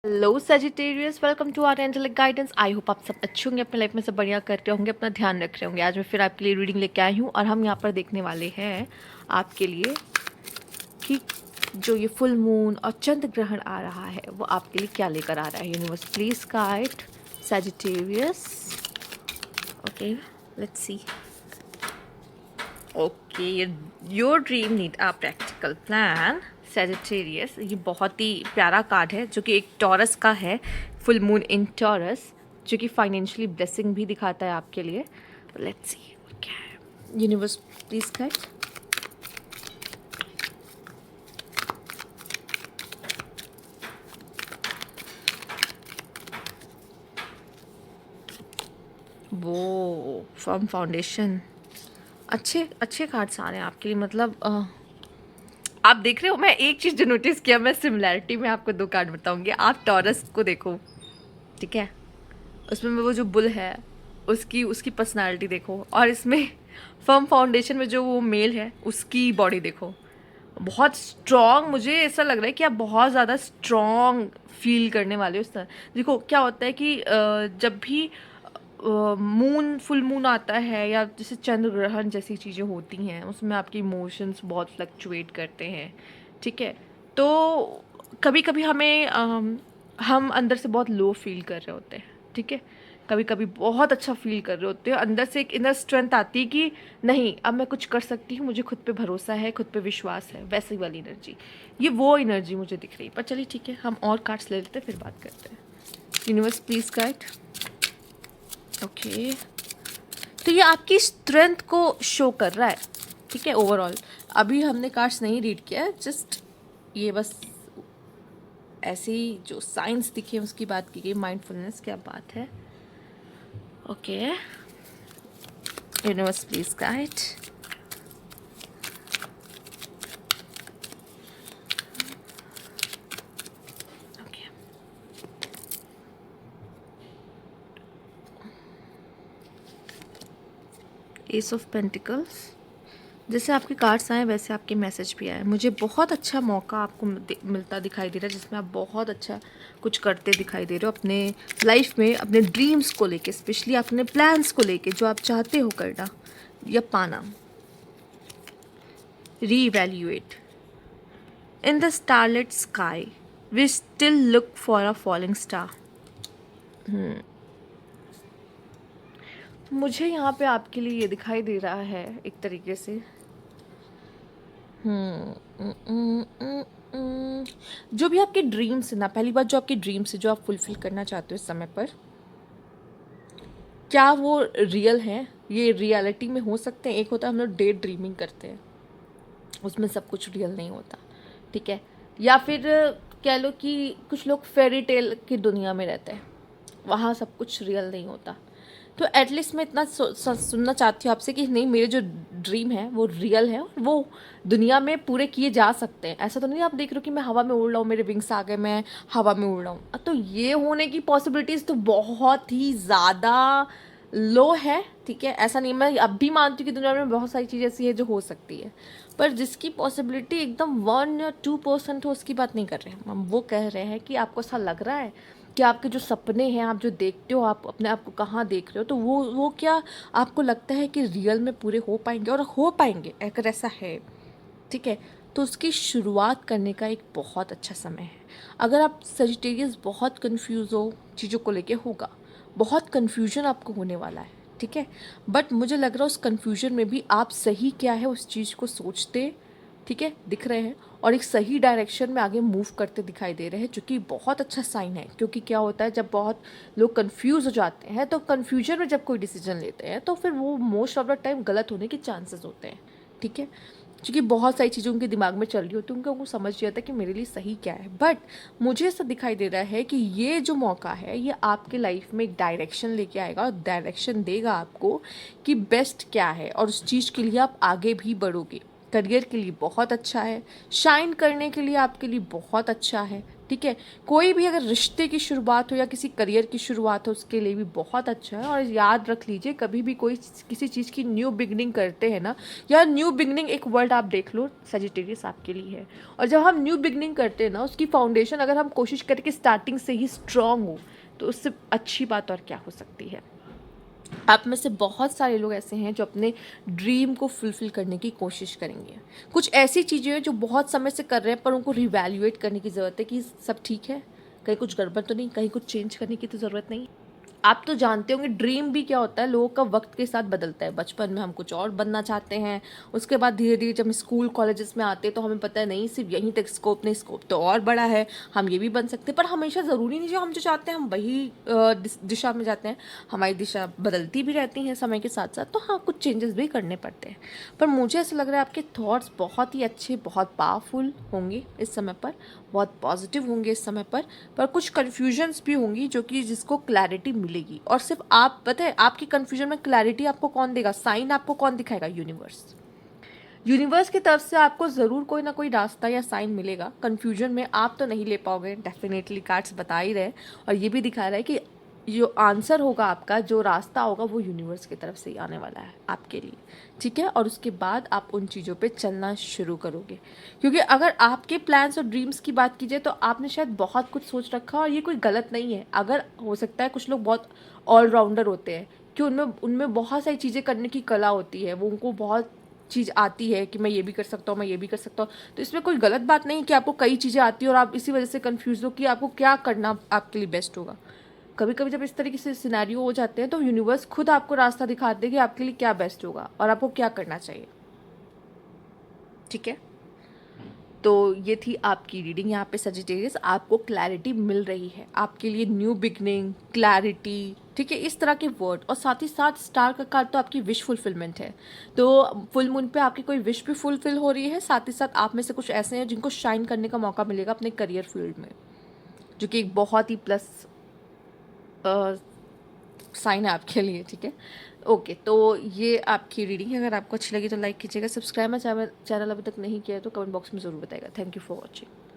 Hello Sagittarius, welcome to our angelic guidance. I hope आप सब अच्छे होंगे, अपने लाइफ में सब बढ़िया कर रहे होंगे, अपना ध्यान रख रहे होंगे। आज मैं फिर आपके लिए रीडिंग लेके आई हूँ और हम यहाँ पर देखने वाले हैं आपके लिए कि जो ये फुल मून और चंद्र ग्रहण आ रहा है वो आपके लिए क्या लेकर आ रहा है। Universe please guide Sagittarius. Okay, let's see. Okay, your dream need a practical plan Sagittarius. ये बहुत ही प्यारा कार्ड है जो कि एक टॉरस का है, फुल मून इन टॉरस, जो कि फाइनेंशियली ब्लेसिंग भी दिखाता है आपके लिए। Let's see okay, universe please guide. वो फर्म फाउंडेशन, अच्छे अच्छे कार्ड्स आ रहे हैं आपके लिए। मतलब आप देख रहे हो, मैं एक चीज़ जो नोटिस किया, मैं सिमिलैरिटी में आपको दो कार्ड बताऊंगी। आप टॉरस को देखो, ठीक है, उसमें वो जो बुल है उसकी उसकी पर्सनालिटी देखो, और इसमें फर्म फाउंडेशन में जो वो मेल है उसकी बॉडी देखो। बहुत स्ट्रॉन्ग, मुझे ऐसा लग रहा है कि आप बहुत ज़्यादा स्ट्रॉन्ग फील करने वाले हो उस तरह। देखो क्या होता है कि जब भी मून फुल मून आता है या जैसे चंद्र ग्रहण जैसी चीज़ें होती हैं, उसमें आपके इमोशंस बहुत फ्लक्चुएट करते हैं, ठीक है। तो कभी कभी हमें हम अंदर से बहुत लो फील कर रहे होते हैं, ठीक है। कभी कभी बहुत अच्छा फील कर रहे होते हैं, अंदर से एक इनर स्ट्रेंथ आती है कि नहीं, अब मैं कुछ कर सकती हूँ, मुझे खुद पे भरोसा है, खुद पे विश्वास है, वैसी वाली एनर्जी। ये वो एनर्जी मुझे दिख रही है। पर चलिए ठीक है, हम और कार्ड्स ले लेते हैं, फिर बात करते हैं। Universe please guide. ओके, तो ये आपकी स्ट्रेंथ को शो कर रहा है, ठीक है। ओवरऑल अभी हमने कार्ड्स नहीं रीड किया है, जस्ट ये बस ऐसे ही जो साइंस दिखे उसकी बात की गई। माइंडफुलनेस, क्या बात है। Okay, universe please guide. Okay, S of pentacles. जैसे आपके कार्ड्स आए वैसे आपके मैसेज भी आए। मुझे बहुत अच्छा मौका आपको मिलता दिखाई दे रहा है, जिसमें आप बहुत अच्छा कुछ करते दिखाई दे रहे हो अपने लाइफ में, अपने ड्रीम्स को लेके, स्पेशली अपने प्लान्स को लेके जो आप चाहते हो करना या पाना। Reevaluate in the starlet sky we still look for a falling star. मुझे यहाँ पे आपके लिए ये दिखाई दे रहा है एक तरीके से, जो भी आपके ड्रीम्स है ना, पहली बात जो आपके ड्रीम्स है जो आप फुलफिल करना चाहते हो इस समय पर, क्या वो रियल हैं, ये रियलिटी में हो सकते हैं। एक होता है हम लोग डे ड्रीमिंग करते हैं, उसमें सब कुछ रियल नहीं होता, ठीक है। या फिर कह लो कि कुछ लोग फेरी टेल की दुनिया में रहते हैं, वहाँ सब कुछ रियल नहीं होता। तो एटलीस्ट मैं इतना सुनना चाहती हूँ आपसे कि नहीं, मेरे जो ड्रीम है वो रियल है और वो दुनिया में पूरे किए जा सकते हैं। ऐसा तो नहीं आप देख रहे हो कि मैं हवा में उड़ रहा हूँ, मेरे विंग्स आ गए, मैं हवा में उड़ रहा हूँ। तो ये होने की पॉसिबिलिटीज़ तो बहुत ही ज़्यादा लो है, ठीक है। ऐसा नहीं, मैं अब भी मानती हूँ कि दुनिया में बहुत सारी चीज़ ऐसी है जो हो सकती है, पर जिसकी पॉसिबिलिटी एकदम 1 या 2% हो उसकी बात नहीं कर रहे हैं हम। वो कह रहे हैं कि आपको ऐसा लग रहा है कि आपके जो सपने हैं, आप जो देखते हो, आप अपने आप को कहाँ देख रहे हो, तो वो क्या आपको लगता है कि रियल में पूरे हो पाएंगे? और हो पाएंगे अगर ऐसा है, ठीक है। तो उसकी शुरुआत करने का एक बहुत अच्छा समय है। अगर आप सजिटेरियस बहुत कंफ्यूज हो चीज़ों को लेके, होगा बहुत कंफ्यूजन आपको होने वाला है, ठीक है। बट मुझे लग रहा है उस कंफ्यूजन में भी आप सही क्या है उस चीज़ को सोचते, ठीक है, दिख रहे हैं और एक सही डायरेक्शन में आगे मूव करते दिखाई दे रहे हैं, जो कि बहुत अच्छा साइन है। क्योंकि क्या होता है, जब बहुत लोग कंफ्यूज हो जाते हैं तो कंफ्यूजन में जब कोई डिसीजन लेते हैं तो फिर वो मोस्ट ऑफ द टाइम गलत होने के चांसेस होते हैं, ठीक है। क्योंकि बहुत सारी चीज़ें उनके दिमाग में चल रही होती है, उनको समझ नहीं आता कि मेरे लिए सही क्या है। बट मुझे ऐसा दिखाई दे रहा है कि ये जो मौका है ये आपके लाइफ में एक डायरेक्शन लेके आएगा और डायरेक्शन देगा आपको कि बेस्ट क्या है, और उस चीज़ के लिए आप आगे भी बढ़ोगे। करियर के लिए बहुत अच्छा है, शाइन करने के लिए आपके लिए बहुत अच्छा है, ठीक है। कोई भी अगर रिश्ते की शुरुआत हो या किसी करियर की शुरुआत हो, उसके लिए भी बहुत अच्छा है। और याद रख लीजिए, कभी भी कोई किसी चीज़ की न्यू बिगनिंग करते हैं ना, या न्यू बिगनिंग एक वर्ड आप देख लो, सजिटेरियस आपके लिए है। और जब हम न्यू बिगनिंग करते हैं ना, उसकी फाउंडेशन अगर हम कोशिश करें कि स्टार्टिंग से ही स्ट्रांग हो, तो उससे अच्छी बात और क्या हो सकती है। आप में से बहुत सारे लोग ऐसे हैं जो अपने ड्रीम को फुलफ़िल करने की कोशिश करेंगे। कुछ ऐसी चीज़ें हैं जो बहुत समय से कर रहे हैं, पर उनको रिवैल्यूएट करने की ज़रूरत है कि सब ठीक है, कहीं कुछ गड़बड़ तो नहीं, कहीं कुछ चेंज करने की तो ज़रूरत नहीं। आप तो जानते होंगे ड्रीम भी क्या होता है, लोगों का वक्त के साथ बदलता है। बचपन में हम कुछ और बनना चाहते हैं, उसके बाद धीरे धीरे जब हम स्कूल कॉलेजेस में आते हैं तो हमें पता है नहीं, सिर्फ यहीं तक स्कोप नहीं, स्कोप तो और बड़ा है, हम ये भी बन सकते हैं। पर हमेशा ज़रूरी नहीं जो हम जो चाहते हैं हम वही दिशा में जाते हैं। हमारी दिशा बदलती भी रहती हैं समय के साथ साथ, तो हाँ, कुछ चेंजेस भी करने पड़ते हैं। पर मुझे ऐसा लग रहा है आपके थॉट्स बहुत ही अच्छे, बहुत पावरफुल होंगे इस समय पर, बहुत पॉजिटिव होंगे इस समय पर कुछ कन्फ्यूजन्स भी होंगी जो कि जिसको क्लैरिटी मिलेगी। और सिर्फ आप, पता है आपकी कन्फ्यूजन में क्लैरिटी आपको कौन देगा, साइन आपको कौन दिखाएगा, यूनिवर्स। यूनिवर्स की तरफ से आपको ज़रूर कोई ना कोई रास्ता या साइन मिलेगा। कन्फ्यूजन में आप तो नहीं ले पाओगे, डेफिनेटली कार्ड्स बता ही रहे, और ये भी दिखा रहा है कि जो आंसर होगा आपका, जो रास्ता होगा, वो यूनिवर्स की तरफ से ही आने वाला है आपके लिए, ठीक है। और उसके बाद आप उन चीज़ों पे चलना शुरू करोगे, क्योंकि अगर आपके प्लान्स और ड्रीम्स की बात कीजिए तो आपने शायद बहुत कुछ सोच रखा, और ये कोई गलत नहीं है। अगर हो सकता है कुछ लोग बहुत ऑलराउंडर होते हैं कि उनमें उनमें बहुत सारी चीज़ें करने की कला होती है, वो उनको बहुत चीज़ आती है कि मैं ये भी कर सकता हूँ, मैं ये भी कर सकता हूँ। तो इसमें कोई गलत बात नहीं कि आपको कई चीज़ें आती है और आप इसी वजह से कंफ्यूज हो कि आपको क्या करना आपके लिए बेस्ट होगा। कभी कभी जब इस तरीके से सिनेरियो हो जाते हैं तो यूनिवर्स खुद आपको रास्ता दिखाते हैं कि आपके लिए क्या बेस्ट होगा और आपको क्या करना चाहिए, ठीक है। तो ये थी आपकी रीडिंग। यहाँ पे सजिटेरियस, आपको क्लैरिटी मिल रही है, आपके लिए न्यू बिगनिंग, क्लैरिटी, ठीक है, इस तरह के वर्ड। और साथ ही साथ स्टार का कार्ड तो आपकी विश फुलफिलमेंट है। तो फुल मून पे आपकी कोई विश भी फुलफिल हो रही है। साथ ही साथ आप में से कुछ ऐसे हैं जिनको शाइन करने का मौका मिलेगा अपने करियर फील्ड में, जो कि एक बहुत ही प्लस साइन है आपके लिए, ठीक है। ओके, तो ये आपकी रीडिंग है। अगर आपको अच्छी लगी तो लाइक कीजिएगा, सब्सक्राइब मेरा चैनल अभी तक नहीं किया है तो कमेंट बॉक्स में ज़रूर बताइएगा। Thank you for watching.